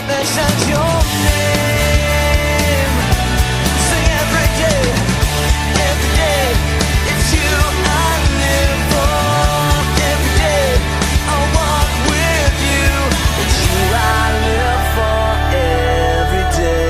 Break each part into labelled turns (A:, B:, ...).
A: mentions your name. Sing every day, it's you I live for. Every day I walk with you, it's you I live for. Every day.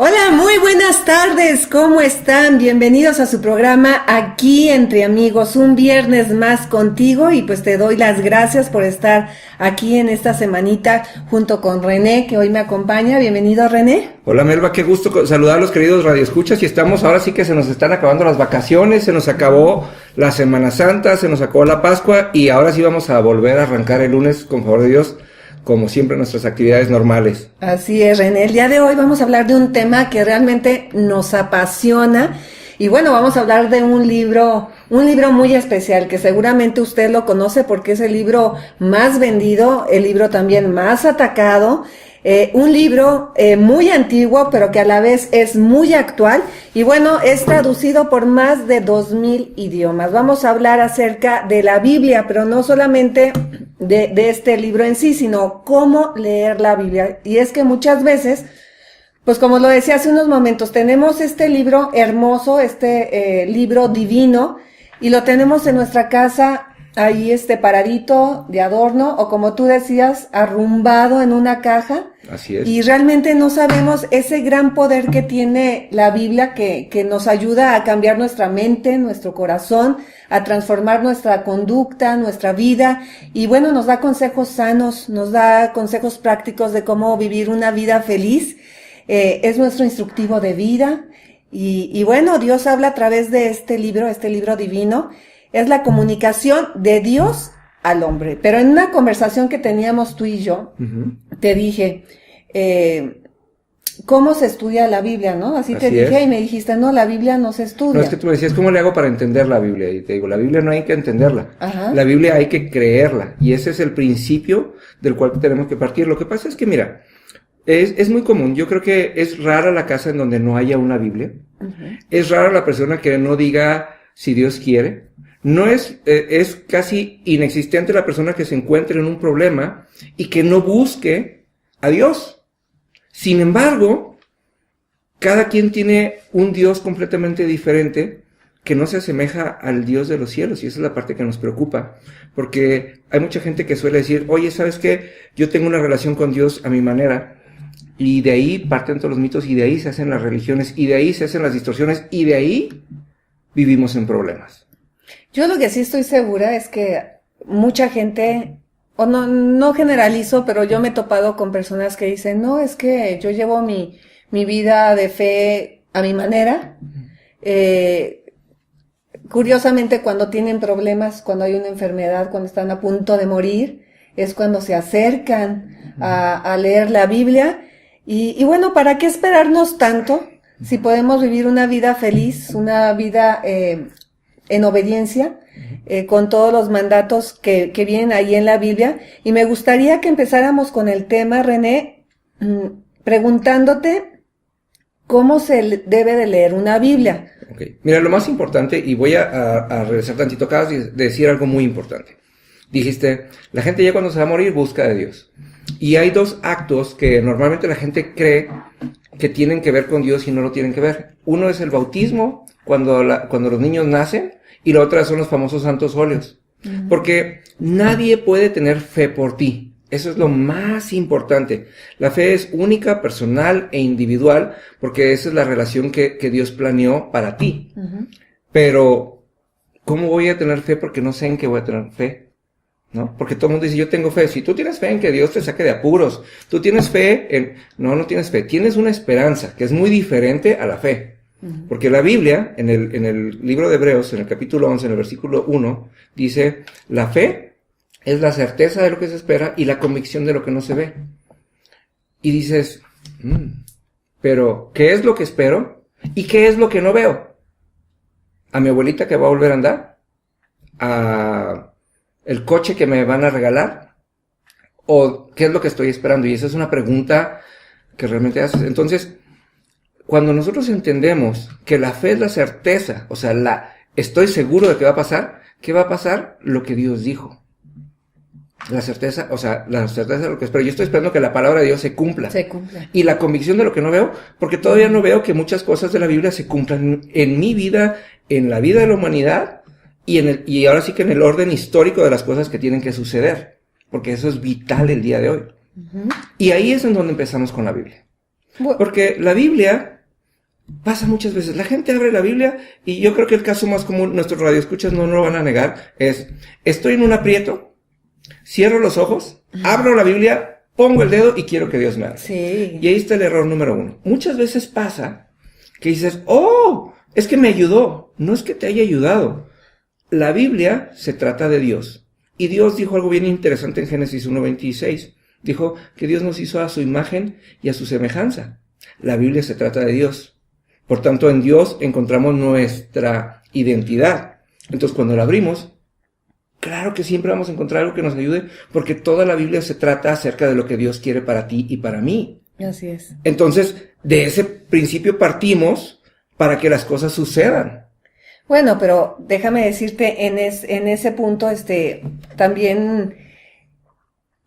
B: Hola, muy buenas tardes, ¿cómo están? Bienvenidos a su programa Aquí Entre Amigos, un viernes más contigo, y pues te doy las gracias por estar aquí en esta semanita junto con René, que hoy me acompaña. Bienvenido, René.
C: Hola, Melba, qué gusto saludar a los queridos radioescuchas, y estamos, ahora sí que se nos están acabando las vacaciones, se nos acabó la Semana Santa, se nos acabó la Pascua, y ahora sí vamos a volver a arrancar el lunes, con favor de Dios, como siempre, nuestras actividades normales.
B: Así es, René. El día de hoy vamos a hablar de un tema que realmente nos apasiona. Y bueno, vamos a hablar de un libro muy especial, que seguramente usted lo conoce porque es el libro más vendido, el libro también más atacado, un libro muy antiguo, pero que a la vez es muy actual, y bueno, es traducido por más de 2000 idiomas. Vamos a hablar acerca de la Biblia, pero no solamente de este libro en sí, sino cómo leer la Biblia. Y es que muchas veces, pues como lo decía hace unos momentos, tenemos este libro hermoso, libro divino, y lo tenemos en nuestra casa ahí paradito de adorno, o como tú decías, arrumbado en una caja.
C: Así es.
B: Y realmente no sabemos ese gran poder que tiene la Biblia, que nos ayuda a cambiar nuestra mente, nuestro corazón, a transformar nuestra conducta, nuestra vida, y bueno, nos da consejos sanos, nos da consejos prácticos de cómo vivir una vida feliz. Es nuestro instructivo de vida, y bueno, Dios habla a través de este libro divino. Es la comunicación de Dios al hombre. Pero en una conversación que teníamos tú y yo, te dije, ¿cómo se estudia la Biblia, no? Así te dije, y me dijiste, no, la Biblia no se estudia.
C: No, es que tú me decías, ¿cómo le hago para entender la Biblia? Y te digo, la Biblia no hay que entenderla.
B: Ajá.
C: La Biblia hay que creerla. Y ese es el principio del cual tenemos que partir. Lo que pasa es que, mira, es muy común. Yo creo que es rara la casa en donde no haya una Biblia. Es rara la persona que no diga si Dios quiere. No es casi inexistente la persona que se encuentre en un problema y que no busque a Dios. Sin embargo, cada quien tiene un Dios completamente diferente que no se asemeja al Dios de los cielos, y esa es la parte que nos preocupa, porque hay mucha gente que suele decir, oye, ¿sabes qué? Yo tengo una relación con Dios a mi manera, y de ahí parten todos los mitos, y de ahí se hacen las religiones, y de ahí se hacen las distorsiones, y de ahí vivimos en problemas.
B: Yo lo que sí estoy segura es que mucha gente, o no generalizo, pero yo me he topado con personas que dicen, no, es que yo llevo mi vida de fe a mi manera. Curiosamente, cuando tienen problemas, cuando hay una enfermedad, cuando están a punto de morir, es cuando se acercan a leer la Biblia. Y bueno, ¿para qué esperarnos tanto si podemos vivir una vida feliz, una vida en obediencia, con todos los mandatos que vienen ahí en la Biblia? Y me gustaría que empezáramos con el tema, René, preguntándote cómo se debe de leer una Biblia.
C: Okay. Mira, lo más importante, y voy a regresar tantito, acabas de decir algo muy importante. Dijiste, la gente ya cuando se va a morir busca de Dios. Y hay dos actos que normalmente la gente cree que tienen que ver con Dios y no lo tienen que ver. Uno es el bautismo, cuando los niños nacen, y la otra son los famosos santos óleos. Porque nadie puede tener fe por ti. Eso es lo más importante. La fe es única, personal e individual, porque esa es la relación que Dios planeó para ti. Pero, ¿cómo voy a tener fe porque no sé en qué voy a tener fe? ¿No? Porque todo el mundo dice, yo tengo fe. Si tú tienes fe en que Dios te saque de apuros, tú tienes fe en... No tienes fe. Tienes una esperanza, que es muy diferente a la fe. Porque la Biblia, en el libro de Hebreos, en el capítulo 11, en el versículo 1, dice, la fe es la certeza de lo que se espera y la convicción de lo que no se ve. Y dices, pero, ¿qué es lo que espero? ¿Y qué es lo que no veo? ¿A mi abuelita que va a volver a andar? ¿A el coche que me van a regalar? ¿O qué es lo que estoy esperando? Y esa es una pregunta que realmente haces. Entonces, cuando nosotros entendemos que la fe es la certeza, o sea, estoy seguro de que va a pasar, ¿qué va a pasar? Lo que Dios dijo. La certeza, o sea, la certeza de lo que espero. Yo estoy esperando que la palabra de Dios se cumpla.
B: Se cumple.
C: Y la convicción de lo que no veo, porque todavía no veo que muchas cosas de la Biblia se cumplan en mi vida, en la vida de la humanidad, y ahora sí que en el orden histórico de las cosas que tienen que suceder. Porque eso es vital el día de hoy. Y ahí es en donde empezamos con la Biblia. Porque la Biblia pasa muchas veces. La gente abre la Biblia y yo creo que el caso más común, nuestros radioescuchas no lo van a negar, es, estoy en un aprieto, cierro los ojos, abro la Biblia, pongo el dedo y quiero que Dios me haga.
B: Sí.
C: Y ahí está el error número 1. Muchas veces pasa que dices, oh, es que me ayudó. No es que te haya ayudado. La Biblia se trata de Dios. Y Dios dijo algo bien interesante en Génesis 1:26. Dijo que Dios nos hizo a su imagen y a su semejanza. La Biblia se trata de Dios. Por tanto, en Dios encontramos nuestra identidad. Entonces, cuando la abrimos, claro que siempre vamos a encontrar algo que nos ayude, porque toda la Biblia se trata acerca de lo que Dios quiere para ti y para mí.
B: Así es.
C: Entonces, de ese principio partimos para que las cosas sucedan.
B: Bueno, pero déjame decirte, en ese punto, también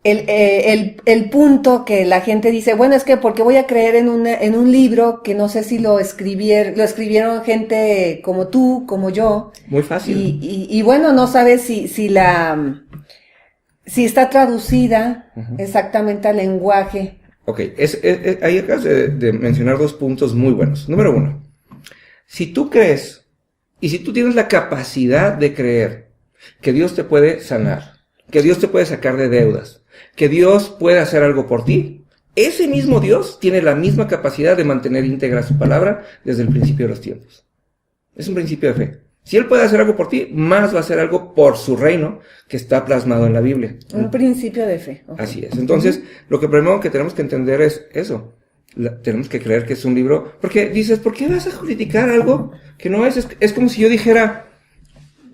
B: el punto que la gente dice, bueno, es que porque voy a creer en un libro que no sé si lo escribieron gente como tú, como yo.
C: Muy fácil.
B: Y bueno, no sabes si está traducida exactamente al lenguaje.
C: Ok, ahí acabas de mencionar 2 puntos muy buenos. Número 1, si tú crees y si tú tienes la capacidad de creer que Dios te puede sanar, que Dios te puede sacar de deudas, que Dios puede hacer algo por ti, ese mismo Dios tiene la misma capacidad de mantener íntegra su palabra desde el principio de los tiempos. Es un principio de fe. Si Él puede hacer algo por ti, más va a hacer algo por su reino que está plasmado en la Biblia.
B: Un principio de fe. Okay.
C: Así es. Entonces, lo que primero que tenemos que entender es eso. Tenemos que creer que es un libro, porque dices, ¿por qué vas a criticar algo que no es? Es como si yo dijera,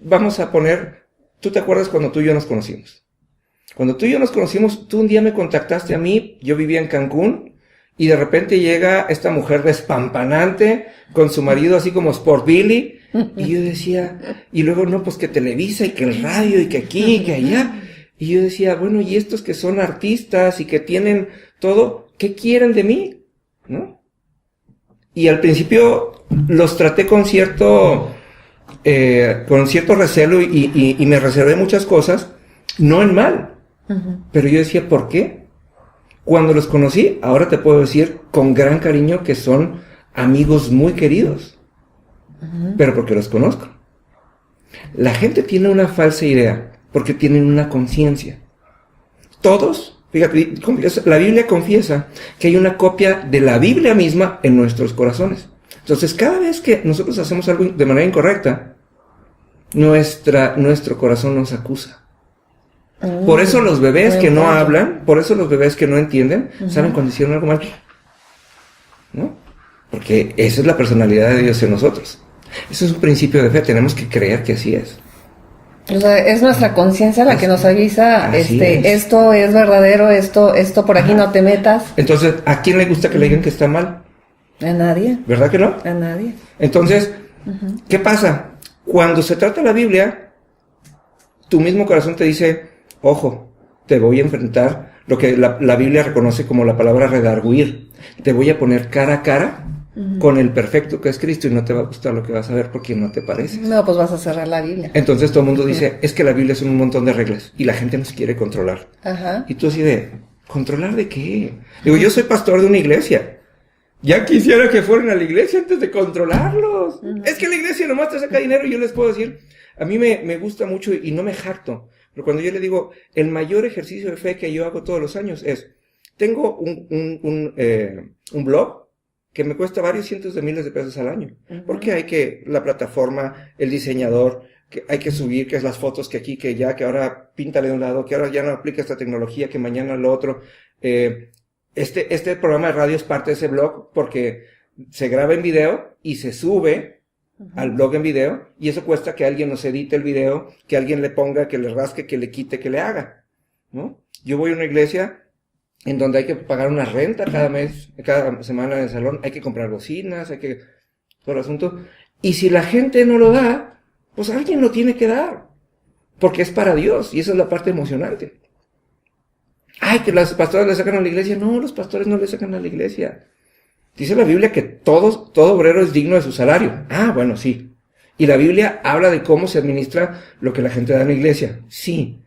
C: vamos a poner, ¿tú te acuerdas cuando tú y yo nos conocimos? Cuando tú y yo nos conocimos, tú un día me contactaste a mí, yo vivía en Cancún, y de repente llega esta mujer despampanante, con su marido así como Sport Billy, y yo decía, y luego no, pues que Televisa, y que el radio, y que aquí, y que allá, y yo decía, bueno, y estos que son artistas, y que tienen todo, ¿qué quieren de mí? ¿No? Y al principio los traté con cierto recelo y me reservé muchas cosas, no en mal, pero yo decía, ¿por qué? Cuando los conocí, ahora te puedo decir con gran cariño que son amigos muy queridos, pero porque los conozco. La gente tiene una falsa idea, porque tienen una conciencia. Todos, fíjate, la Biblia confiesa que hay una copia de la Biblia misma en nuestros corazones. Entonces, cada vez que nosotros hacemos algo de manera incorrecta, nuestro corazón nos acusa. Por eso los bebés que no hablan, por eso los bebés que no entienden, saben cuando hicieron algo mal, ¿no? Porque esa es la personalidad de Dios en nosotros. Eso es un principio de fe, tenemos que creer que así es.
B: O sea, es nuestra conciencia la que nos avisa, esto es verdadero, esto por aquí no te metas.
C: Entonces, ¿a quién le gusta que le digan que está mal?
B: A nadie.
C: ¿Verdad que no?
B: A nadie.
C: Entonces, ¿qué pasa? Cuando se trata la Biblia, tu mismo corazón te dice, ojo, te voy a enfrentar lo que la Biblia reconoce como la palabra redarguir. Te voy a poner cara a cara con el perfecto que es Cristo y no te va a gustar lo que vas a ver porque no te parece.
B: No, pues vas a cerrar la Biblia.
C: Entonces todo el mundo dice, es que la Biblia son un montón de reglas y la gente nos quiere controlar.
B: Ajá.
C: Y tú así de, ¿controlar de qué? Digo, yo soy pastor de una iglesia. Ya quisiera que fueran a la iglesia antes de controlarlos. Es que la iglesia nomás te saca dinero y yo les puedo decir, a mí me gusta mucho y no me jacto. Pero cuando yo le digo, el mayor ejercicio de fe que yo hago todos los años es, tengo un blog que me cuesta varios cientos de miles de pesos al año. Porque hay que, la plataforma, el diseñador, que hay que subir, que es las fotos que aquí, que ya, que ahora píntale de un lado, que ahora ya no aplica esta tecnología, que mañana lo otro. Este programa de radio es parte de ese blog porque se graba en video y se sube al blog en video, y eso cuesta que alguien nos edite el video, que alguien le ponga, que le rasque, que le quite, que le haga, ¿no? Yo voy a una iglesia en donde hay que pagar una renta cada mes, cada semana en el salón, hay que comprar bocinas, hay que, todo el asunto, y si la gente no lo da, pues alguien lo tiene que dar, porque es para Dios, y esa es la parte emocionante. Ay, que las pastores le sacan a la iglesia. No, los pastores no le sacan a la iglesia. Dice la Biblia que todo obrero es digno de su salario. Ah, bueno, sí. Y la Biblia habla de cómo se administra lo que la gente da en la iglesia. Sí.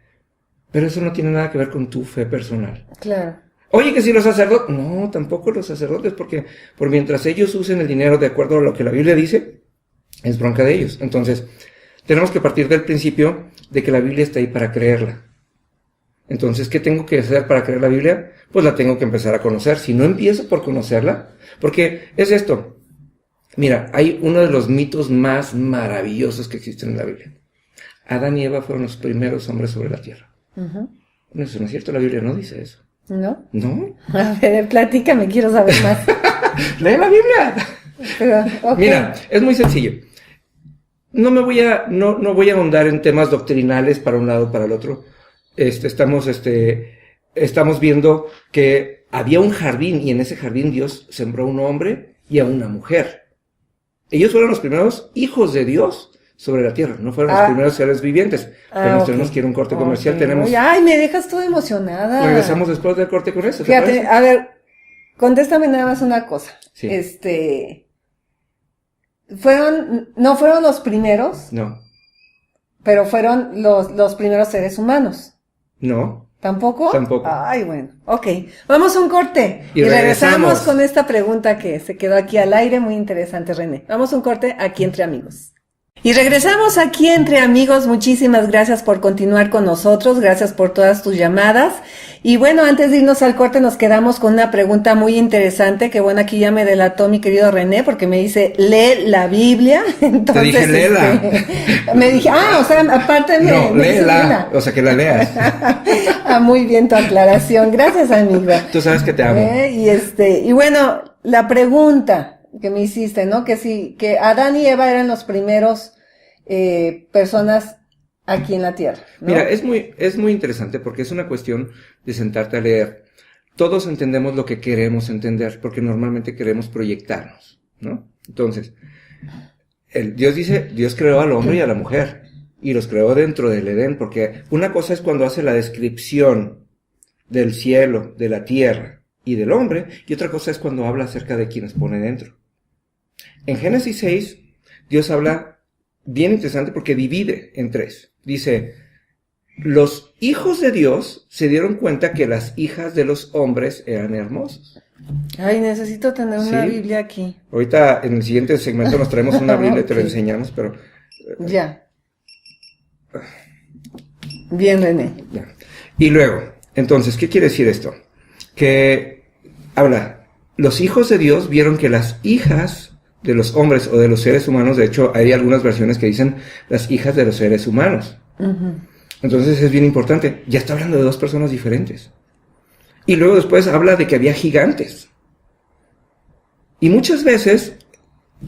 C: Pero eso no tiene nada que ver con tu fe personal.
B: Claro.
C: Oye, que si los sacerdotes... No, tampoco los sacerdotes, porque por mientras ellos usen el dinero de acuerdo a lo que la Biblia dice, es bronca de ellos. Entonces, tenemos que partir del principio de que la Biblia está ahí para creerla. Entonces, ¿qué tengo que hacer para creer la Biblia? Pues la tengo que empezar a conocer. Si no empiezo por conocerla, porque es esto. Mira, hay uno de los mitos más maravillosos que existen en la Biblia. Adán y Eva fueron los primeros hombres sobre la tierra.
B: Uh-huh.
C: No, eso no es cierto, la Biblia no dice eso.
B: ¿No?
C: ¿No?
B: A ver, platícame, quiero saber más.
C: ¡Lee la Biblia!
B: Pero, okay.
C: Mira, es muy sencillo. No voy a ahondar en temas doctrinales para un lado o para el otro. Estamos viendo que había un jardín y en ese jardín Dios sembró a un hombre y a una mujer. Ellos fueron los primeros hijos de Dios sobre la tierra, no fueron los primeros seres vivientes. Pero nos tenemos que ir a un corte comercial. Tenemos...
B: Ay, me dejas toda emocionada.
C: Regresamos después del corte con eso.
B: Fíjate, a ver, contéstame nada más una cosa.
C: Sí.
B: No fueron los primeros,
C: No.
B: pero fueron los primeros seres humanos.
C: No.
B: ¿Tampoco?
C: Tampoco.
B: Ay, bueno. Ok. Vamos a un corte.
C: Y regresamos
B: con esta pregunta que se quedó aquí al aire. Muy interesante, René. Vamos a un corte aquí entre amigos. Y regresamos aquí entre amigos. Muchísimas gracias por continuar con nosotros. Gracias por todas tus llamadas. Y bueno, antes de irnos al corte nos quedamos con una pregunta muy interesante que bueno, aquí ya me delató mi querido René porque me dice, lee la Biblia. Entonces,
C: te dije, léela.
B: Me dije, o sea, aparte
C: No, léela. O sea, que la leas.
B: Muy bien tu aclaración. Gracias, amigo.
C: Tú sabes que te amo.
B: Y bueno, la pregunta que me hiciste, ¿no? Que Adán y Eva eran los primeros personas aquí en la tierra, ¿no?
C: Mira, es muy interesante porque es una cuestión de sentarte a leer. Todos entendemos lo que queremos entender porque normalmente queremos proyectarnos, ¿no? Entonces, Dios creó al hombre y a la mujer y los creó dentro del Edén porque una cosa es cuando hace la descripción del cielo, de la tierra y del hombre y otra cosa es cuando habla acerca de quienes pone dentro. En Génesis 6, Dios habla bien interesante porque divide en tres. Dice, los hijos de Dios se dieron cuenta que las hijas de los hombres eran hermosas.
B: Ay, necesito tener una
C: ¿Sí?
B: Biblia aquí.
C: Ahorita en el siguiente segmento nos traemos una Biblia y te la enseñamos, pero...
B: Ya. Bien, René.
C: Ya. Y luego, entonces, ¿qué quiere decir esto? Que habla, los hijos de Dios vieron que las hijas de los hombres o de los seres humanos, de hecho hay algunas versiones que dicen las hijas de los seres humanos. Uh-huh. Entonces es bien importante, ya está hablando de dos personas diferentes. Y luego después habla de que había gigantes. Y muchas veces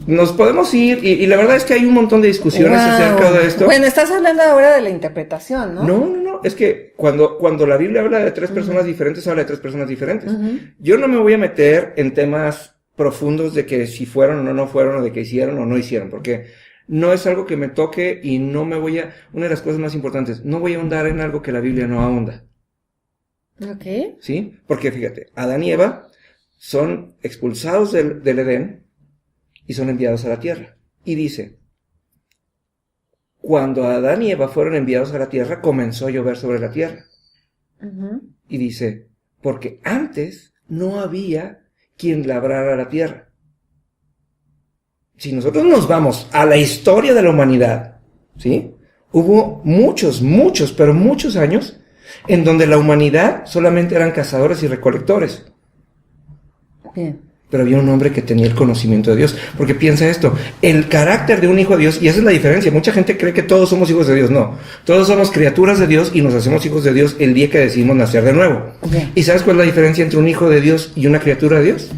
C: nos podemos ir, y la verdad es que hay un montón de discusiones acerca de esto.
B: Bueno, estás hablando ahora de la interpretación, ¿no?
C: No, es que cuando la Biblia habla de tres personas diferentes, habla de tres personas diferentes. Yo no me voy a meter en temas profundos de que si fueron o no fueron, o de que hicieron o no hicieron, porque no es algo que me toque y no me voy a... Una de las cosas más importantes, no voy a ahondar en algo que la Biblia no ahonda.
B: Ok.
C: ¿Sí? Porque fíjate, Adán y Eva son expulsados del Edén y son enviados a la tierra. Y dice, cuando Adán y Eva fueron enviados a la tierra, comenzó a llover sobre la tierra. Uh-huh. Y dice, porque antes no había quien labrara la tierra. Si nosotros nos vamos a la historia de la humanidad, ¿sí? Hubo muchos años en donde la humanidad solamente eran cazadores y recolectores.
B: Bien.
C: Pero había un hombre que tenía el conocimiento de Dios. Porque piensa esto, el carácter de un hijo de Dios, y esa es la diferencia, mucha gente cree que todos somos hijos de Dios. No, todos somos criaturas de Dios y nos hacemos hijos de Dios el día que decidimos nacer de nuevo. Okay. ¿Y sabes cuál es la diferencia entre un hijo de Dios y una criatura de Dios?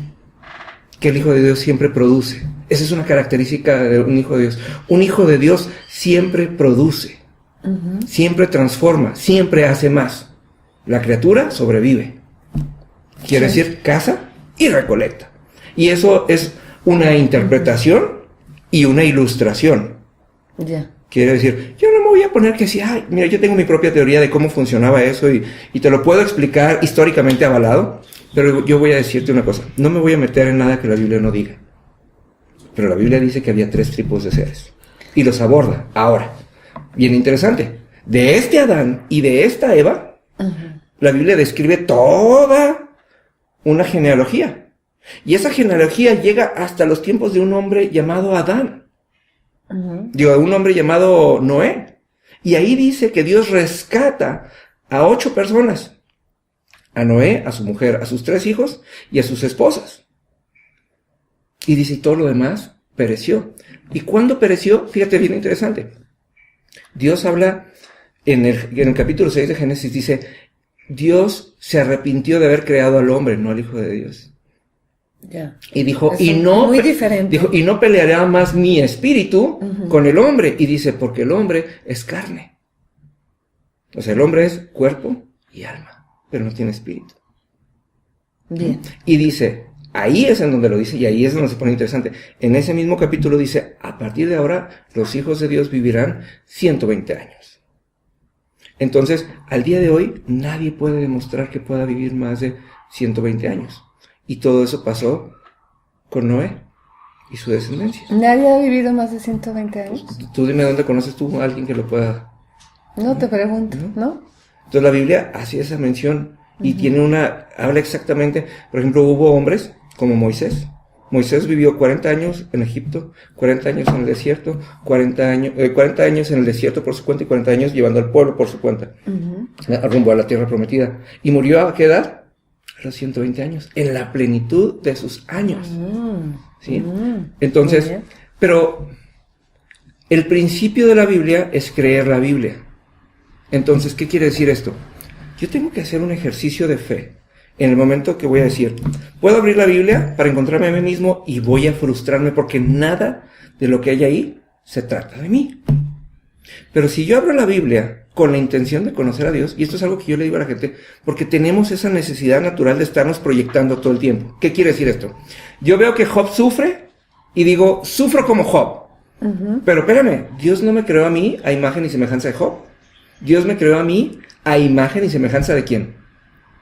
C: Que el hijo de Dios siempre produce. Esa es una característica de un hijo de Dios. Un hijo de Dios siempre produce, siempre transforma, siempre hace más. La criatura sobrevive. Quiere decir, caza y recolecta. Y eso es una interpretación y una ilustración.
B: Ya.
C: Quiere decir, yo no me voy a poner que sí, ay, mira, yo tengo mi propia teoría de cómo funcionaba eso y te lo puedo explicar históricamente avalado, pero yo voy a decirte una cosa, no me voy a meter en nada que la Biblia no diga. Pero la Biblia dice que había 3 tipos de seres y los aborda. Ahora, bien interesante, de este Adán y de esta Eva, la Biblia describe toda una genealogía. Y esa genealogía llega hasta los tiempos de un hombre llamado Adán. Digo, un hombre llamado Noé. Y ahí dice que Dios rescata a 8 personas. A Noé, a su mujer, a sus 3 hijos y a sus esposas. Y dice, y todo lo demás pereció. ¿Y cuándo pereció? Fíjate, bien interesante. Dios habla en el capítulo 6 de Génesis, dice, Dios se arrepintió de haber creado al hombre, no al Hijo de Dios.
B: Ya.
C: Y dijo,
B: Es muy diferente.
C: Dijo, y no peleará más mi espíritu con el hombre. Y dice, porque el hombre es carne. O sea, el hombre es cuerpo y alma, pero no tiene espíritu.
B: Bien.
C: Y dice, ahí es en donde lo dice, y ahí es donde se pone interesante. En ese mismo capítulo dice, a partir de ahora, los hijos de Dios vivirán 120 años. Entonces, al día de hoy, nadie puede demostrar que pueda vivir más de 120 años. Y todo eso pasó con Noé y su descendencia.
B: ¿Nadie ha vivido más de 120 años?
C: Tú dime dónde conoces tú a alguien que lo pueda.
B: No te pregunto, ¿no?
C: Entonces la Biblia hace esa mención y habla exactamente, por ejemplo, hubo hombres como Moisés. Moisés vivió 40 años en Egipto, 40 años en el desierto, 40 años en el desierto por su cuenta y 40 años llevando al pueblo por su cuenta, rumbo a la tierra prometida. ¿Y murió a qué edad? A los 120 años, en la plenitud de sus años. ¿Sí? Entonces, pero el principio de la Biblia es creer la Biblia. Entonces, ¿qué quiere decir esto? Yo tengo que hacer un ejercicio de fe en el momento que voy a decir, puedo abrir la Biblia para encontrarme a mí mismo y voy a frustrarme porque nada de lo que hay ahí se trata de mí. Pero si yo abro la Biblia con la intención de conocer a Dios, y esto es algo que yo le digo a la gente, porque tenemos esa necesidad natural de estarnos proyectando todo el tiempo. ¿Qué quiere decir esto? Yo veo que Job sufre y digo, sufro como Job. Pero espérame, Dios no me creó a mí a imagen y semejanza de Job. Dios me creó a mí a imagen y semejanza de ¿quién?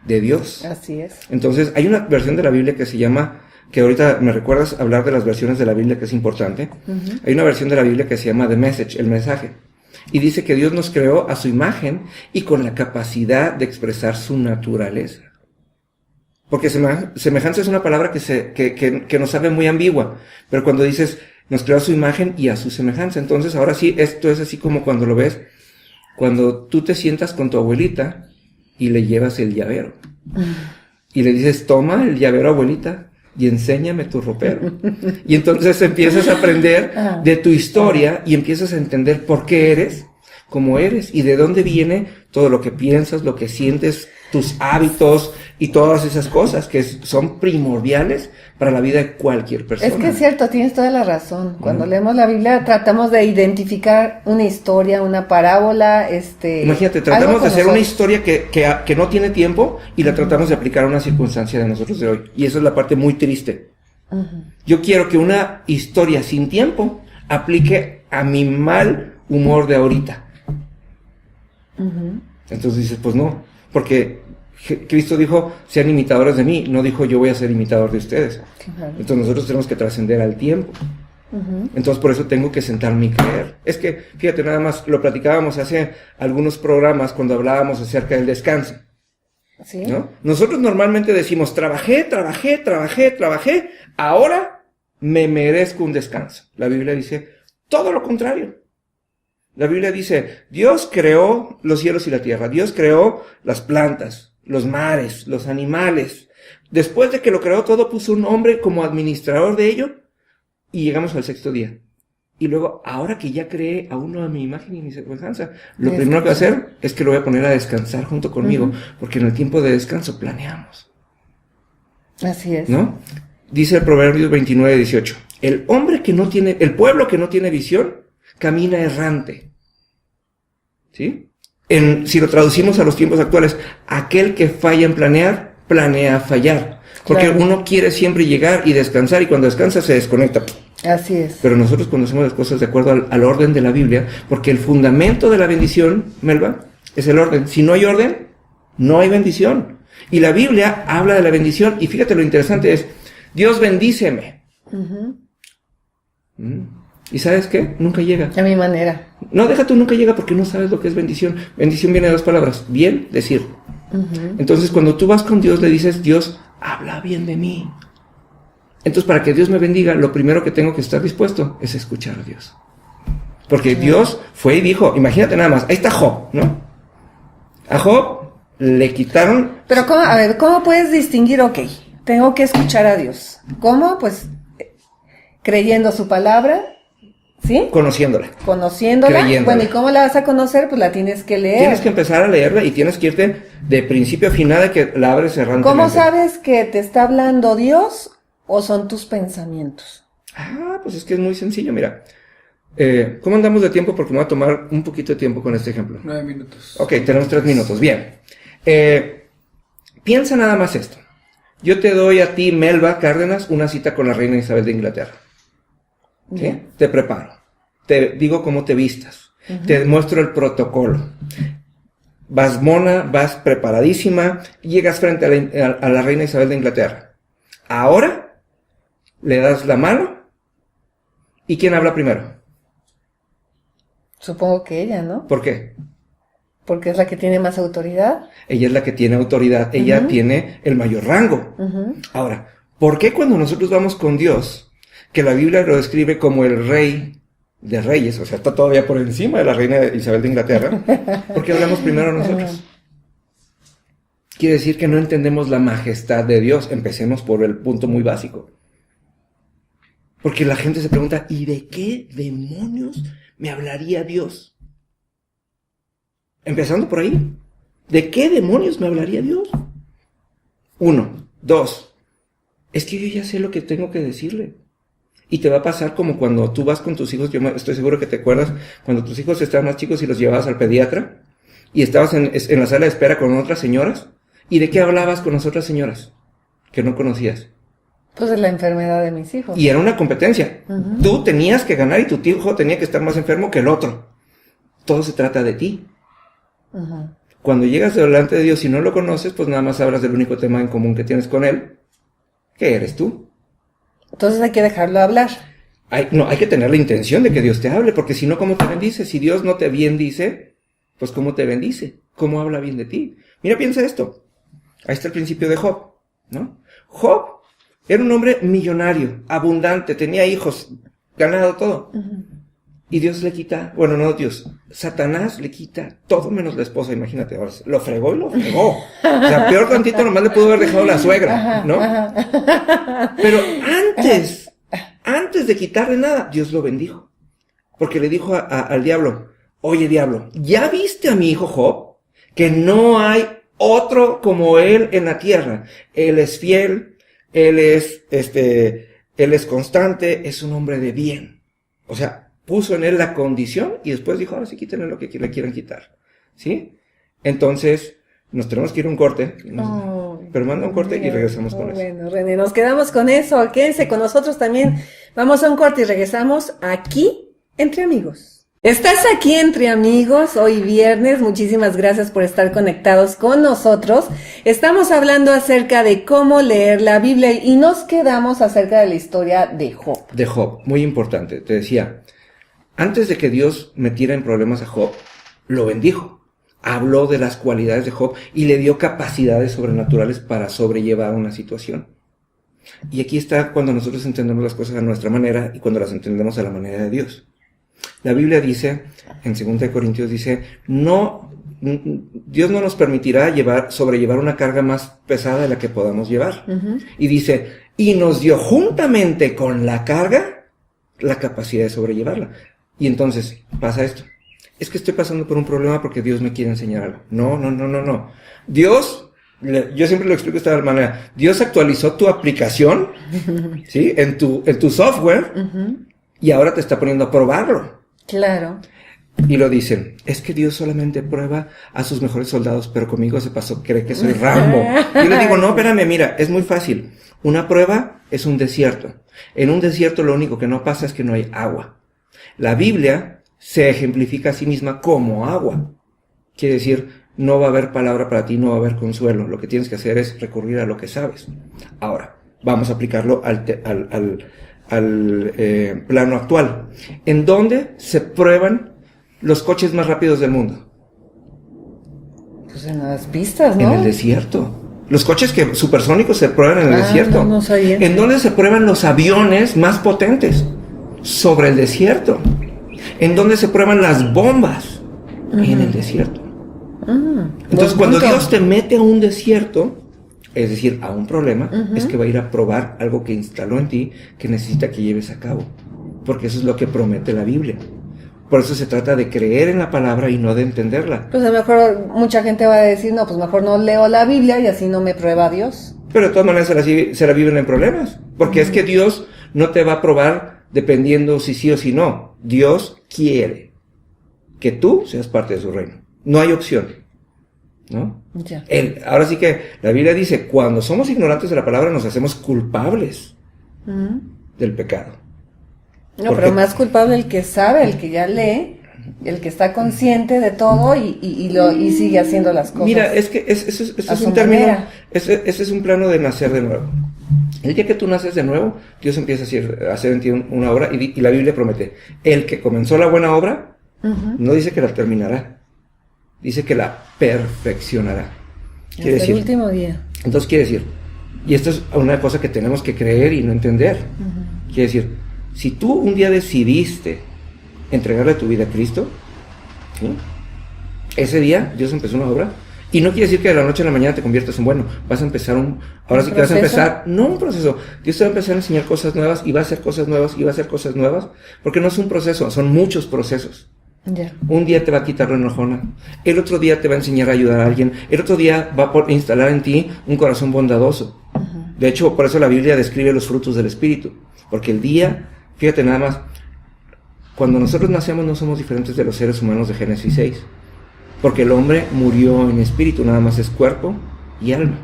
C: De Dios.
B: Así es.
C: Entonces, hay una versión de la Biblia que se llama, que ahorita me recuerdas hablar de las versiones de la Biblia que es importante. Hay una versión de la Biblia que se llama The Message, el mensaje. Y dice que Dios nos creó a su imagen y con la capacidad de expresar su naturaleza. Porque semejanza es una palabra que nos sabe muy ambigua. Pero cuando dices, nos creó a su imagen y a su semejanza. Entonces, ahora sí, esto es así como cuando lo ves, cuando tú te sientas con tu abuelita y le llevas el llavero. Y le dices, toma el llavero, abuelita, y enséñame tu ropero. Y entonces empiezas a aprender de tu historia y empiezas a entender por qué eres como eres y de dónde viene todo lo que piensas, lo que sientes, tus hábitos y todas esas cosas que son primordiales para la vida de cualquier persona.
B: Es que es cierto, tienes toda la razón. Cuando leemos la Biblia tratamos de identificar una historia, una parábola,
C: Imagínate, tratamos de hacer una historia que no tiene tiempo y la tratamos de aplicar a una circunstancia de nosotros de hoy. Y eso es la parte muy triste. Yo quiero que una historia sin tiempo aplique a mi mal humor de ahorita. Entonces dices, pues no, porque Cristo dijo, sean imitadores de mí, no dijo yo voy a ser imitador de ustedes. Claro. Entonces nosotros tenemos que trascender al tiempo. Entonces por eso tengo que sentarme y creer. Es que, fíjate, nada más lo platicábamos hace algunos programas cuando hablábamos acerca del descanso.
B: ¿Sí?
C: ¿No? Nosotros normalmente decimos, trabajé, ahora me merezco un descanso. La Biblia dice todo lo contrario. La Biblia dice, Dios creó los cielos y la tierra, Dios creó las plantas, los mares, los animales. Después de que lo creó todo, puso un hombre como administrador de ello y llegamos al 6º día. Y luego, ahora que ya creé a uno a mi imagen y mi semejanza, lo primero que voy a hacer es que lo voy a poner a descansar junto conmigo, porque en el tiempo de descanso planeamos.
B: Así es.
C: ¿No? Dice el Proverbios 29:18, el pueblo que no tiene visión, camina errante. ¿Sí? Si lo traducimos a los tiempos actuales, aquel que falla en planear, planea fallar. Porque uno quiere siempre llegar y descansar y cuando descansa se desconecta.
B: Así es.
C: Pero nosotros cuando hacemos las cosas de acuerdo al orden de la Biblia, porque el fundamento de la bendición, Melba, es el orden. Si no hay orden, no hay bendición. Y la Biblia habla de la bendición, y fíjate lo interesante es, Dios bendíceme. ¿Y sabes qué? Nunca llega.
B: A mi manera.
C: No, deja tú, nunca llega porque no sabes lo que es bendición. Bendición viene de dos palabras, bien, decir. Entonces cuando tú vas con Dios le dices, Dios, habla bien de mí. Entonces para que Dios me bendiga, lo primero que tengo que estar dispuesto es escuchar a Dios. Porque Dios fue y dijo, imagínate nada más, ahí está Job, ¿no? A Job le quitaron...
B: Pero ¿cómo, a ver, ¿cómo puedes distinguir? Ok, tengo que escuchar a Dios. ¿Cómo? Pues creyendo su palabra, ¿sí?
C: Conociéndola.
B: Conociéndola.
C: Creyéndola.
B: Bueno, ¿y cómo la vas a conocer? Pues la tienes que leer.
C: Tienes que empezar a leerla y tienes que irte de principio a final de que la abres errantemente.
B: ¿Cómo sabes que te está hablando Dios o son tus pensamientos?
C: Ah, pues es que es muy sencillo, mira. ¿Cómo andamos de tiempo? Porque me voy a tomar un poquito de tiempo con este ejemplo.
D: 9 minutos.
C: Ok, tenemos 3 minutos, bien. Piensa nada más esto. Yo te doy a ti, Melba Cárdenas, una cita con la reina Isabel de Inglaterra. ¿Sí?
B: Bien.
C: Te preparo. Te digo cómo te vistas. Te muestro el protocolo. Vas mona, vas preparadísima, llegas frente a la reina Isabel de Inglaterra. Ahora, le das la mano. ¿Y quién habla primero?
B: Supongo que ella, ¿no?
C: ¿Por qué?
B: Porque es la que tiene más autoridad.
C: Ella es la que tiene autoridad, ella tiene el mayor rango. Ahora, ¿por qué cuando nosotros vamos con Dios, que la Biblia lo describe como el rey de reyes, o sea, está todavía por encima de la reina Isabel de Inglaterra, ¿por qué hablamos primero nosotros? Quiere decir que no entendemos la majestad de Dios. Empecemos por el punto muy básico. Porque la gente se pregunta, ¿y de qué demonios me hablaría Dios? Empezando por ahí. ¿De qué demonios me hablaría Dios? 1, 2. Es que yo ya sé lo que tengo que decirle. Y te va a pasar como cuando tú vas con tus hijos, yo estoy seguro que te acuerdas, cuando tus hijos estaban más chicos y los llevabas al pediatra, y estabas en la sala de espera con otras señoras, ¿y de qué hablabas con las otras señoras que no conocías?
B: Pues es la enfermedad de mis hijos.
C: Y era una competencia. Tú tenías que ganar y tu hijo tenía que estar más enfermo que el otro. Todo se trata de ti. Cuando llegas delante de Dios y no lo conoces, pues nada más hablas del único tema en común que tienes con Él, que eres tú.
B: Entonces hay que dejarlo hablar.
C: Hay que tener la intención de que Dios te hable, porque si no, ¿cómo te bendice? Si Dios no te bendice, pues ¿cómo te bendice? ¿Cómo habla bien de ti? Mira, piensa esto. Ahí está el principio de Job, ¿no? Job era un hombre millonario, abundante, tenía hijos, ganado todo. Y Dios le quita, bueno, no Dios, Satanás le quita todo menos la esposa, imagínate, ahora lo fregó y lo fregó. O sea, peor tantito nomás le pudo haber dejado la suegra, ¿no? Pero antes de quitarle nada, Dios lo bendijo. Porque le dijo al diablo, oye diablo, ¿ya viste a mi hijo Job? Que no hay otro como él en la tierra. Él es fiel, él es constante, es un hombre de bien. O sea, puso en él la condición y después dijo, ahora sí quítenle lo que le quieran quitar. ¿Sí? Entonces, nos tenemos que ir a un corte. Pero manda un corte y regresamos con eso.
B: Bueno, René, nos quedamos con eso. Quédense con nosotros también. Vamos a un corte y regresamos aquí, Entre Amigos. Estás aquí Entre Amigos, hoy viernes. Muchísimas gracias por estar conectados con nosotros. Estamos hablando acerca de cómo leer la Biblia y nos quedamos acerca de la historia de Job.
C: De Job, muy importante. Te decía, antes de que Dios metiera en problemas a Job, lo bendijo. Habló de las cualidades de Job y le dio capacidades sobrenaturales para sobrellevar una situación. Y aquí está cuando nosotros entendemos las cosas a nuestra manera y cuando las entendemos a la manera de Dios. La Biblia dice, en 2 Corintios dice, Dios no nos permitirá sobrellevar una carga más pesada de la que podamos llevar. Y dice, y nos dio juntamente con la carga la capacidad de sobrellevarla. Y entonces pasa esto. Es que estoy pasando por un problema porque Dios me quiere enseñar algo. No. Dios, yo siempre lo explico de esta manera. Dios actualizó tu aplicación, ¿sí? En tu software, y ahora te está poniendo a probarlo.
B: Claro.
C: y lo dicen, es que Dios solamente prueba a sus mejores soldados, pero conmigo se pasó, cree que soy Rambo. Yo le digo, no, espérame, mira, es muy fácil. Una prueba es un desierto. En un desierto lo único que no pasa es que no hay agua. La Biblia se ejemplifica a sí misma como agua. Quiere decir, no va a haber palabra para ti, no va a haber consuelo. Lo que tienes que hacer es recurrir a lo que sabes. Ahora, vamos a aplicarlo al plano actual. ¿En dónde se prueban los coches más rápidos del mundo?
B: Pues en las pistas, ¿no?
C: En el desierto. Los coches supersónicos se prueban en el desierto.
B: No sabía.
C: ¿En dónde se prueban los aviones más potentes? Sobre el desierto. ¿En dónde se prueban las bombas? En el desierto. Entonces, cuando Dios te mete a un desierto, es decir, a un problema, es que va a ir a probar algo que instaló en ti, que necesita que lleves a cabo. Porque eso es lo que promete la Biblia. Por eso se trata de creer en la palabra y no de entenderla.
B: Pues a lo mejor mucha gente va a decir, no, pues mejor no leo la Biblia y así no me prueba Dios.
C: Pero de todas maneras se la viven en problemas. Porque es que Dios no te va a probar dependiendo si sí o si no. Dios quiere que tú seas parte de su reino. No hay opción, ¿no?
B: Ya.
C: Ahora sí que la Biblia dice, cuando somos ignorantes de la palabra nos hacemos culpables del pecado.
B: No,
C: Porque-
B: pero más culpable el que sabe, el que ya lee, el que está consciente de todo y sigue haciendo las cosas.
C: Mira, es que eso
B: a
C: es
B: su
C: un término,
B: manera.
C: ese es un plano de nacer de nuevo. El día que tú naces de nuevo, Dios empieza a hacer en ti una obra y la Biblia promete, el que comenzó la buena obra, no dice que la terminará, dice que la perfeccionará. Quiere
B: Hasta el
C: decir,
B: último día.
C: entonces quiere decir, y esto es una cosa que tenemos que creer y no entender, quiere decir, si tú un día decidiste entregarle tu vida a Cristo, ¿sí? Ese día Dios empezó una obra. Y no quiere decir que de la noche a la mañana te conviertas en bueno. Vas a empezar ahora sí que vas a
B: proceso.
C: empezar, no un proceso. Dios te va a empezar a enseñar cosas nuevas y va a hacer cosas nuevas y va a hacer cosas nuevas. Porque no es un proceso, son muchos procesos.
B: Ya.
C: Un día te va a quitar la enojona. El otro día te va a enseñar a ayudar a alguien. El otro día va a instalar en ti un corazón bondadoso. De hecho, por eso la Biblia describe los frutos del Espíritu. Porque el día, fíjate nada más, cuando nosotros nacemos no somos diferentes de los seres humanos de Génesis 6. Porque el hombre murió en espíritu, nada más es cuerpo y alma.